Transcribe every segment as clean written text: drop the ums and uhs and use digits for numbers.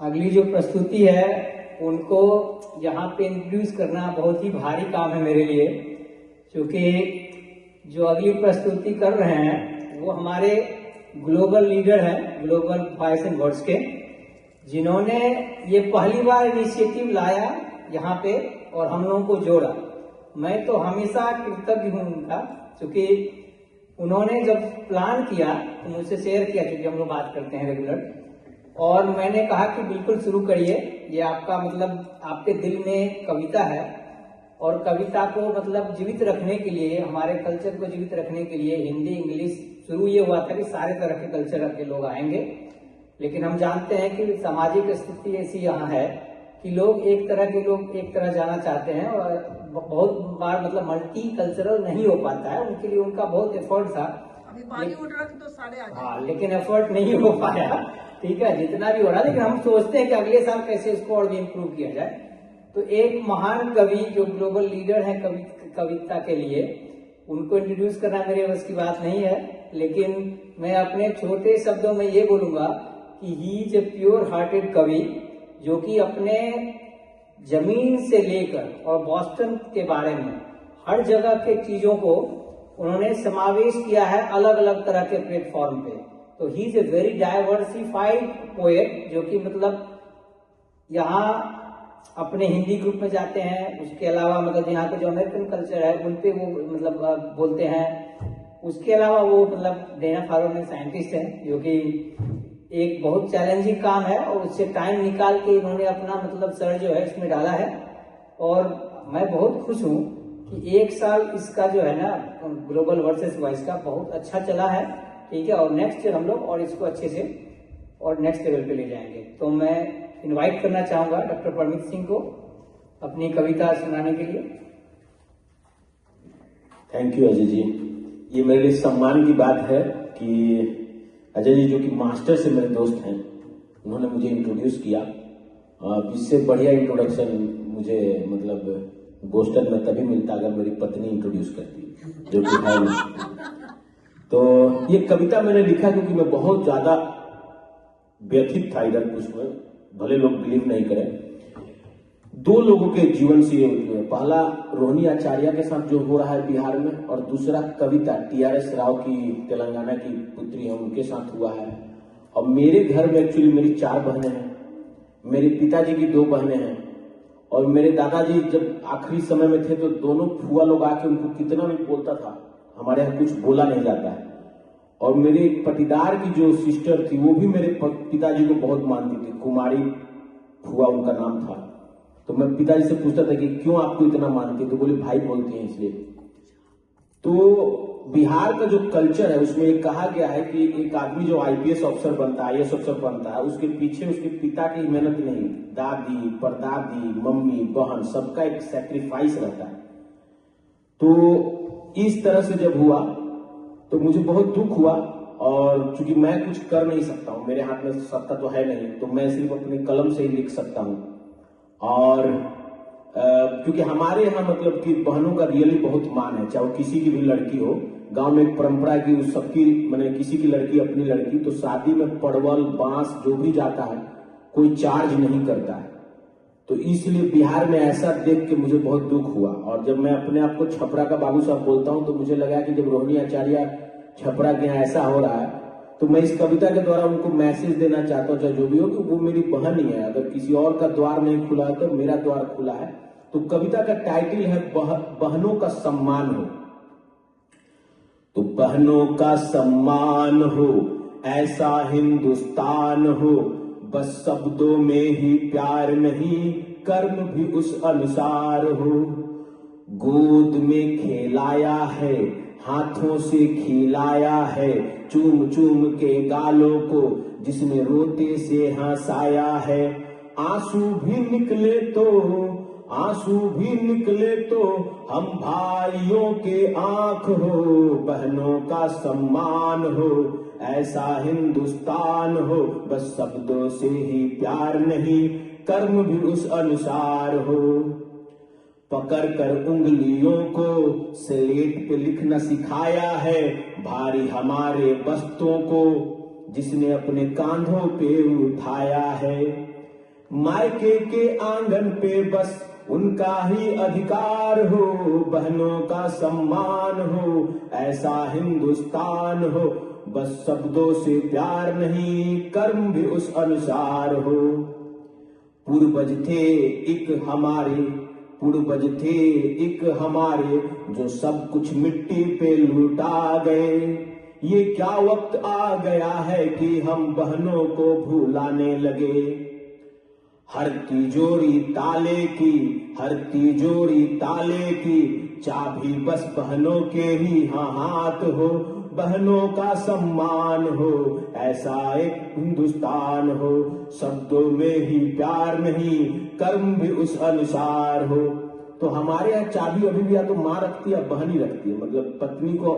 अगली जो प्रस्तुति है उनको यहाँ पे इंट्रोड्यूस करना बहुत ही भारी काम है मेरे लिए, क्योंकि जो अगली प्रस्तुति कर रहे हैं वो हमारे ग्लोबल लीडर हैं, ग्लोबल वॉइस एंड वर्ड्स के, जिन्होंने ये पहली बार इनिशिएटिव लाया यहाँ पे और हम लोगों को जोड़ा। मैं तो हमेशा कृतज्ञ हूँ उनका, क्योंकि उन्होंने जब प्लान किया तो मुझसे शेयर किया, क्योंकि हम लोग बात करते हैं रेगुलर, और मैंने कहा कि बिल्कुल शुरू करिए, ये आपका मतलब आपके दिल में कविता है और कविता को मतलब जीवित रखने के लिए, हमारे कल्चर को जीवित रखने के लिए हिंदी इंग्लिश शुरू ये हुआ था कि सारे तरह के कल्चर के लोग आएंगे, लेकिन हम जानते हैं कि सामाजिक स्थिति ऐसी यहाँ है कि लोग एक तरह जाना चाहते हैं और बहुत बार मतलब मल्टी कल्चरल नहीं हो पाता है, उनके लिए उनका बहुत एफर्ट था। अभी बॉलीवुड तो सारे आ हाँ, लेकिन एफर्ट नहीं हो पाया, ठीक है, जितना भी हो रहा, लेकिन हम सोचते हैं कि अगले साल कैसे इसको और भी इम्प्रूव किया जाए। तो एक महान कवि जो ग्लोबल लीडर है कविता के लिए, उनको इंट्रोड्यूस करना मेरे बस की बात नहीं है, लेकिन मैं अपने छोटे शब्दों में ये बोलूंगा कि he is a pure hearted कवि, जो कि अपने जमीन से लेकर और बॉस्टन के बारे में हर जगह के चीजों को उन्होंने समावेश किया है अलग अलग तरह के प्लेटफॉर्म पे। तो he is a very diversified poet, जो कि मतलब यहाँ अपने हिंदी ग्रुप में जाते हैं, उसके अलावा मतलब यहाँ के जो अमेरिकन कल्चर है उन पे वो मतलब बोलते हैं। उसके अलावा वो मतलब डेना फारोन साइंटिस्ट है, जो कि एक बहुत चैलेंजिंग काम है और उससे टाइम निकाल के इन्होंने अपना मतलब सर जो है इसमें डाला है। और मैं बहुत खुश हूँ कि एक साल इसका जो है ना ग्लोबल वर्सेस वॉइस का बहुत अच्छा चला है, ठीक है, और नेक्स्ट ईयर हम लोग और इसको अच्छे से और नेक्स्ट लेवल पे ले जाएंगे। तो मैं इनवाइट करना चाहूंगा डॉक्टर परमित सिंह को अपनी कविता सुनाने के लिए। Thank you Ajay ji. ये मेरे लिए सम्मान की बात है कि अजय जी जो कि मास्टर से मेरे दोस्त हैं, उन्होंने मुझे इंट्रोड्यूस किया। इससे बढ़िया इंट्रोडक्शन मुझे मतलब बोस्टन में तभी मिलता अगर मेरी पत्नी इंट्रोड्यूस करती, जो कि है नहीं। तो ये कविता मैंने लिखा क्योंकि मैं बहुत ज्यादा व्यथित था इधर कुछ में, भले लोग बिलीव नहीं करें। दो लोगों के जीवन से ये हुए, पहला रोहिणी आचार्य के साथ जो हो रहा है बिहार में, और दूसरा कविता TRS राव की तेलंगाना की पुत्री है उनके साथ हुआ है। और मेरे घर में एक्चुअली मेरी 4 बहनें हैं, मेरे पिताजी की 2 बहनें हैं, और मेरे दादाजी जब आखिरी समय में थे तो दोनों फुआ लोग आके उनको कितना भी बोलता था, हमारे यहाँ कुछ बोला नहीं जाता है। और मेरे पटीदार की जो सिस्टर थी वो भी मेरे पिताजी को बहुत मानती थी, कुमारी फुआ उनका नाम था। तो मैं पिताजी से पूछता था कि क्यों आपको इतना मानती है, तो बोले भाई बोलती हैं इसलिए। तो बिहार का जो कल्चर है उसमें एक कहा गया है कि एक आदमी जो IPS ऑफिसर बनता है, IAS ऑफिसर बनता है, उसके पीछे उसके पिता की मेहनत नहीं, दादी परदादी मम्मी बहन सबका एक सैक्रिफाइस रहता है। तो इस तरह से जब हुआ तो मुझे बहुत दुख हुआ, और चूंकि मैं कुछ कर नहीं सकता हूं, मेरे हाथ में सत्ता तो है नहीं, तो मैं सिर्फ अपनी कलम से ही लिख सकता हूं। और क्योंकि हमारे यहाँ मतलब कि बहनों का रियली बहुत मान है, चाहे वो किसी की भी लड़की हो। गांव में एक परंपरा है कि उस सबकी मैंने किसी की लड़की अपनी लड़की, तो शादी में परवल बांस जो भी जाता है कोई चार्ज नहीं करता है। तो इसलिए बिहार में ऐसा देख के मुझे बहुत दुख हुआ। और जब मैं अपने आप को छपरा का बाबू साहब बोलता हूं तो मुझे लगा कि जब रोहिणी आचार्य छपरा के यहाँ ऐसा हो रहा है तो मैं इस कविता के द्वारा उनको मैसेज देना चाहता हूँ, चाहे जो भी हो, कि वो मेरी बहन ही है। अगर किसी और का द्वार नहीं खुला है तो मेरा द्वार खुला है। तो कविता का टाइटल है बहनों का सम्मान हो। तो बहनों का सम्मान हो, ऐसा हिंदुस्तान हो, बस शब्दों में ही प्यार नहीं, कर्म भी उस अनुसार हो। गोद में खेलाया है, हाथों से खिलाया है, चूम चूम के गालों को जिसने रोते से हंसाया है। आंसू भी निकले तो हम भाइयों के आंख हो। बहनों का सम्मान हो, ऐसा हिंदुस्तान हो, बस शब्दों से ही प्यार नहीं, कर्म भी उस अनुसार हो। पकड़ कर उंगलियों को स्लेट पे लिखना सिखाया है, भारी हमारे बस्तों को जिसने अपने कांधों पे उठाया है। मायके के आंगन पे बस उनका ही अधिकार हो, बहनों का सम्मान हो, ऐसा हिंदुस्तान हो, बस शब्दों से प्यार नहीं कर्म भी उस अनुसार हो। पूर्वज थे एक हमारे जो सब कुछ मिट्टी पे लुटा गए, ये क्या वक्त आ गया है कि हम बहनों को भुलाने लगे। हर तिजोरी ताले की चाबी बस बहनों के ही हाथ हो, बहनों का सम्मान हो, ऐसा एक हिंदुस्तान हो, शब्दों में ही प्यार नहीं कर्म भी उस अनुसार हो। तो हमारे यहाँ चाबी अभी भी या तो माँ रखती है या बहन ही रखती है, मतलब पत्नी को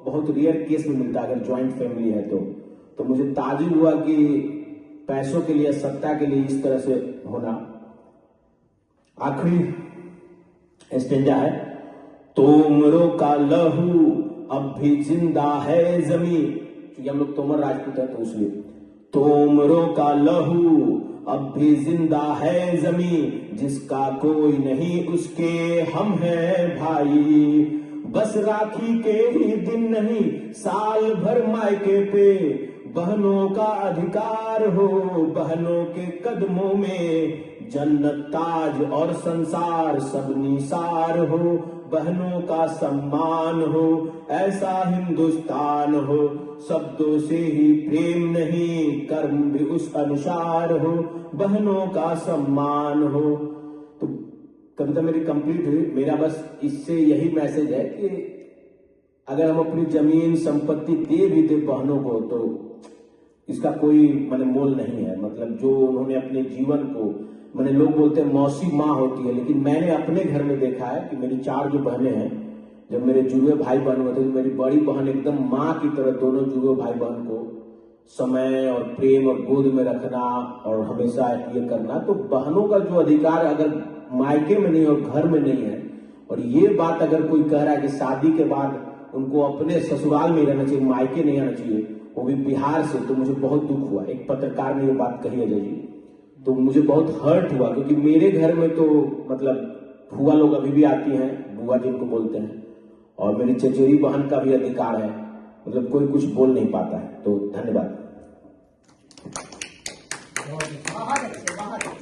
बहुत रेयर केस में मिलता है अगर ज्वाइंट फैमिली है तो मुझे ताजुब हुआ कि पैसों के लिए सत्ता के लिए इस तरह से होना। आखिरी स्टेंजा है, तोमरों का लहू अब भी जिंदा है जमी, क्योंकि हम लोग तोमर राजपूत है तो इसलिए तोमरों का लहू अब भी जिंदा है जमी, जिसका कोई नहीं उसके हम हैं भाई। बस राखी के ही दिन नहीं साल भर मायके पे बहनों का अधिकार हो, बहनों के कदमों में जन्नत ताज और संसार सब निसार हो, बहनों का सम्मान हो, ऐसा हिंदुस्तान हो, शब्दों से ही प्रेम नहीं कर्म भी उस अनुसार हो, बहनों का सम्मान हो। तो कविता मेरी कंप्लीट हुई। मेरा बस इससे यही मैसेज है कि अगर हम अपनी जमीन संपत्ति दे भी दे बहनों को तो इसका कोई माने मोल नहीं है। मतलब जो उन्होंने अपने जीवन को, मैंने लोग बोलते हैं मौसी माँ होती है, लेकिन मैंने अपने घर में देखा है कि मेरी 4 जो बहनें हैं, जब मेरे जुड़वे भाई बहन हुए थे तो मेरी बड़ी बहन एकदम माँ की तरह दोनों जुड़वे भाई बहन को समय और प्रेम और गोद में रखना और हमेशा ये करना। तो बहनों का जो अधिकार अगर मायके में नहीं और घर में नहीं है, और ये बात अगर कोई कह रहा है कि शादी के बाद उनको अपने ससुराल में रहना चाहिए, मायके नहीं आना चाहिए, वो भी बिहार से, तो मुझे बहुत दुख हुआ। एक पत्रकार ने ये बात कही अजय जी, तो मुझे बहुत हर्ट हुआ, क्योंकि मेरे घर में तो मतलब फुआ लोग अभी भी आती हैं, बुआ जिनको बोलते हैं, और मेरी चचेरी बहन का भी अधिकार है, मतलब कोई कुछ बोल नहीं पाता है। तो धन्यवाद। बहुत अच्छे, बहुत अच्छे।